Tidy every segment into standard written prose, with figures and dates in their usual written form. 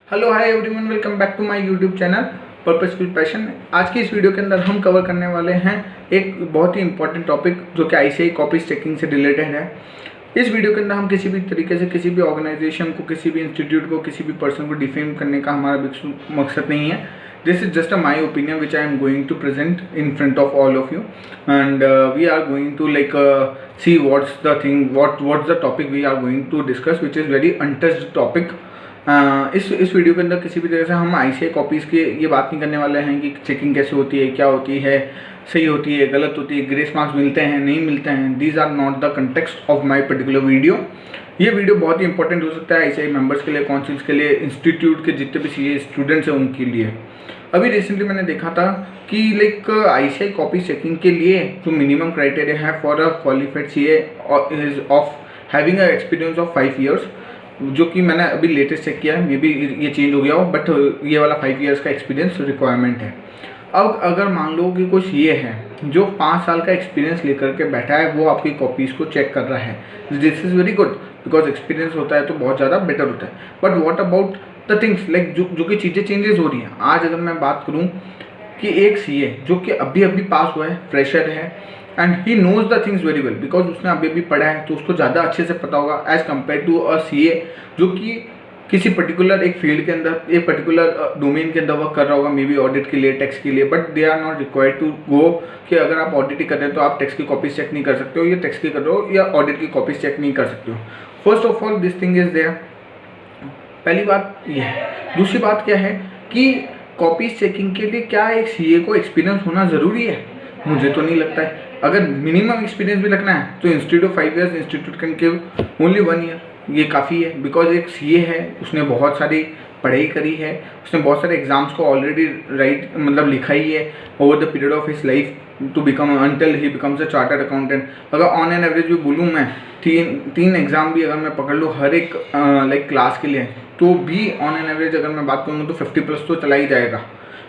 Hello hi everyone, welcome back to my YouTube channel purposeful passion. आज की इस video के अंदर हम कवर करने वाले हैं एक बहुत ही इंपॉर्टेंट टॉपिक जो कि आईसीआई कॉपीज चेकिंग से रिलेटेड है। इस वीडियो के अंदर हम किसी भी तरीके से किसी भी ऑर्गेनाइजेशन को, किसी भी इंस्टीट्यूट को, किसी भी पर्सन को डिफेम करने का हमारा मकसद नहीं है। This is just my opinion which I am going to present in front of all of you and we are going to see what's the thing what's the topic we are going to discuss which is very untouched topic. इस video के अंदर किसी भी तरह से हम ICI copies की ये बात नहीं करने वाले हैं कि चेकिंग कैसे होती है, क्या होती है, सही होती है, गलत होती है, ग्रेस मार्क्स मिलते हैं, नहीं मिलते हैं। These are not the context of my particular video. ये वीडियो बहुत ही इंपॉर्टेंट हो सकता है आईसीआई मेंबर्स के लिए, काउंसिल्स के लिए, इंस्टीट्यूट के जितने भी सीए स्टूडेंट्स हैं उनके लिए। अभी रिसेंटली मैंने देखा था कि आईसीआई कॉपी चेकिंग के लिए जो मिनिमम क्राइटेरिया है for a qualified CA is of having a experience of 5 years, जो कि मैंने अभी लेटेस्ट चेक किया है। मे बी ये चेंज हो गया हो, बट ये वाला 5 years का एक्सपीरियंस रिक्वायरमेंट है। अब अगर मान लो कि कोई सीए है जो 5 साल का एक्सपीरियंस लेकर के बैठा है, वो आपकी कॉपीज़ को चेक कर रहा है, this is very good because experience होता है तो बहुत ज़्यादा बेटर होता है। But what about the things जो कि चीज़ें चेंजेस हो रही हैं। आज अगर मैं बात करूँ कि एक सीए जो कि अभी पास हुआ है, फ्रेशर है, and he knows the things very well because उसने अभी पढ़ा है तो उसको ज़्यादा अच्छे से पता होगा as compare to a CA जो कि किसी पर्टिकुलर एक फील्ड के अंदर, एक पर्टिकुलर डोमेन के अंदर वर्क कर रहा होगा, मे बी ऑडिट के लिए, टैक्स के लिए, but they are not required to go कि अगर आप ऑडिट ही कर रहे हो तो आप टैक्स की कॉपीज चेक नहीं कर सकते हो, या टैक्स की कर रहे हो या ऑडिट की कॉपीज चेक नहीं कर सकते हो। First of all this thing is there. पहली बात ये है। दूसरी बात क्या है कि कॉपीज चेकिंग के लिए क्या एक सीए को एक्सपीरियंस होना ज़रूरी है? मुझे तो नहीं लगता है। अगर मिनिमम एक्सपीरियंस भी रखना है तो institute of 5 years institute can give only 1 year, ये काफ़ी है। बिकॉज एक सीए है, उसने बहुत सारी पढ़ाई करी है, उसने बहुत सारे एग्जाम्स को ऑलरेडी लिखा ही है over the period of his life to become until he becomes a chartered accountant. अगर ऑन एन एवरेज भी बोलूँ मैं, तीन एग्जाम भी अगर मैं पकड़ लूँ हर एक क्लास के लिए, तो भी ऑन एन एवरेज अगर मैं बात करूँगा तो 50+ तो चला ही जाएगा,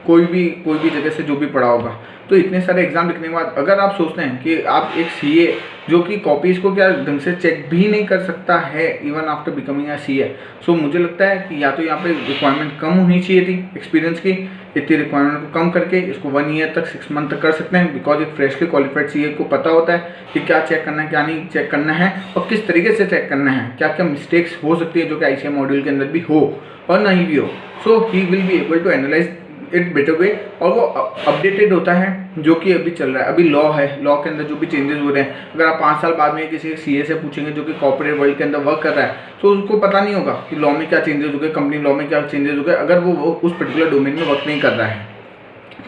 कोई भी जगह से जो भी पढ़ा होगा। तो इतने सारे एग्जाम लिखने के बाद अगर आप सोचते हैं कि आप एक सीए जो कि कॉपीज़ को क्या ढंग से चेक भी नहीं कर सकता है even after becoming a CA, so मुझे लगता है कि या तो यहाँ पे रिक्वायरमेंट कम होनी चाहिए थी एक्सपीरियंस की। इतनी रिक्वायरमेंट को कम करके इसको 1 year तक, 6 month तक कर सकते हैं। बिकॉज एक फ्रेशली क्वालिफाइड सीए को पता होता है कि क्या चेक करना है, क्या नहीं चेक करना है, और किस तरीके से चेक करना है, क्या क्या मिस्टेक्स हो सकती है जो कि आईसीआई मॉड्यूल के अंदर भी हो और नहीं भी हो। So he will be able to analyse it better way, और वो अपडेटेड होता है जो कि अभी चल रहा है। अभी लॉ है, लॉ के अंदर जो भी चेंजेस हो रहे हैं, अगर आप 5 साल बाद में किसी सीए से पूछेंगे जो कि कॉर्पोरेट वर्ल्ड के अंदर वर्क कर रहा है, तो उसको पता नहीं होगा कि लॉ में क्या चेंजेस हो गए, कंपनी लॉ में क्या चेंजेस हो गए, अगर वो उस पर्टिकुलर डोमेन में वर्क नहीं कर रहा है।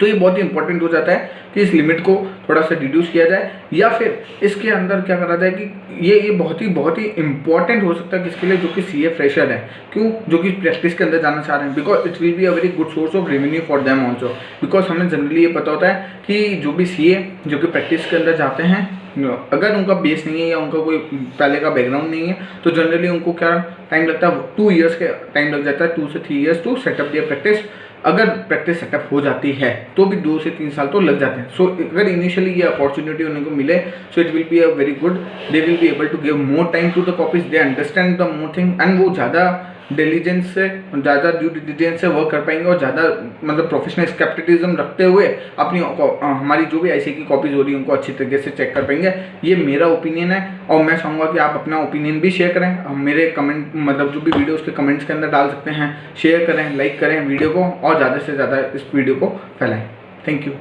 तो ये बहुत ही इंपॉर्टेंट हो जाता है कि इस लिमिट को थोड़ा सा रिड्यूस किया जाए, या फिर इसके अंदर क्या करा जाए कि ये बहुत ही इंपॉर्टेंट हो सकता है किसके लिए, जो कि सीए फ्रेशर है, क्यों, जो कि प्रैक्टिस के अंदर जाना चाह रहे हैं। Because it will be a very good source of revenue for them also. Because हमें जनरली ये पता होता है कि जो भी सीए जो कि प्रैक्टिस के अंदर जाते हैं, अगर उनका बेस नहीं है या उनका कोई पहले का बैकग्राउंड नहीं है, तो जनरली उनको क्या टाइम लगता है, 2 years का टाइम लग जाता है, 2 से 3 years to setup their practice. अगर प्रैक्टिस सेटअप हो जाती है तो भी 2 से 3 साल तो लग जाते हैं। सो अगर इनिशियली ये अपॉर्चुनिटी उन्हें को मिले, so it will be a very good, they will be able to give more time to the copies, they understand the more thing, and वो ज़्यादा डिलीजेंस से, ज़्यादा ड्यू डिलीजेंस से वर्क कर पाएंगे, और ज़्यादा प्रोफेशनल स्केप्टिसिज्म रखते हुए अपनी हमारी जो भी आईसीआई की कॉपीज़ हो रही है उनको अच्छी तरीके से चेक कर पाएंगे। ये मेरा ओपिनियन है, और मैं चाहूँगा कि आप अपना ओपिनियन भी शेयर करें। मेरे कमेंट जो भी वीडियो उसके कमेंट्स के अंदर डाल सकते हैं, शेयर करें, लाइक करें वीडियो को, और ज़्यादा से ज़्यादा इस वीडियो को फैलाएँ। Thank you.